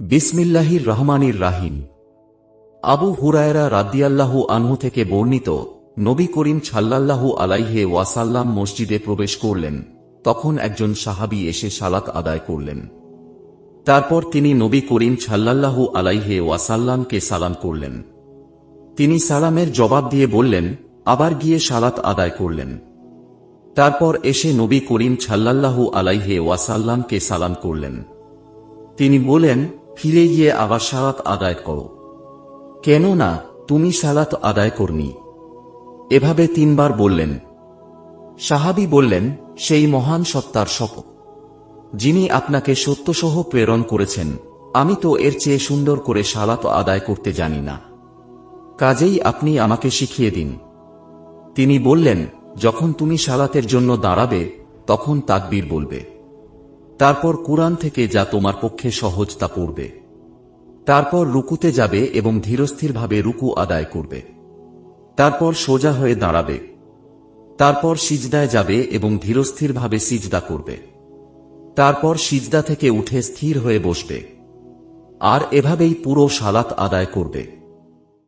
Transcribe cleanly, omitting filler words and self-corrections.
বিসমিল্লাহির রহমানির রাহিম। আবু হুরায়রা রাদিয়াল্লাহু আনহু থেকে বর্ণিত, নবী করিম সাল্লাল্লাহু আলাইহি ওয়াসাল্লাম মসজিদে প্রবেশ করলেন। তখন একজন সাহাবী এসে সালাত আদায় করলেন। তারপর তিনি নবী করিম সাল্লাল্লাহু আলাইহি ওয়াসাল্লামকে সালাম করলেন। তিনি সালামের জবাব দিয়ে বললেন, আবার গিয়ে সালাত আদায় করলেন। তারপর এসে নবী করিম সাল্লাল্লাহু আলাইহি ওয়াসাল্লামকে সালাম করলেন। তিনি বলেন, ফিরে গিয়ে আবার সালাত আদায় করো, কেননা তুমি সালাত আদায় করনি। এভাবে 3 বার বললেন। সাহাবী বললেন, সেই মহান সত্তার শপথ, যিনি আপনাকে সত্যসহ প্রেরণ করেছেন, আমি তো এর চেয়ে সুন্দর করে সালাত আদায় করতে জানি না, কাজেই আপনি আমাকে শিখিয়ে দিন। তিনি বললেন, যখন তুমি সালাতের জন্য দাঁড়াবে তখন তাকবীর বলবে, তারপর কুরআন থেকে যা তোমার পক্ষে সহজ তা পড়বে, তারপর রুকুতে যাবে এবং ধীরস্থিরভাবে রুকু আদায় করবে, তারপর সোজা হয়ে দাঁড়াবে, তারপর সিজদায় যাবে এবং ধীরস্থিরভাবে সিজদা করবে, তারপর সিজদা থেকে উঠে স্থির হয়ে বসবে, আর এভাবেই পুরো সালাত আদায় করবে।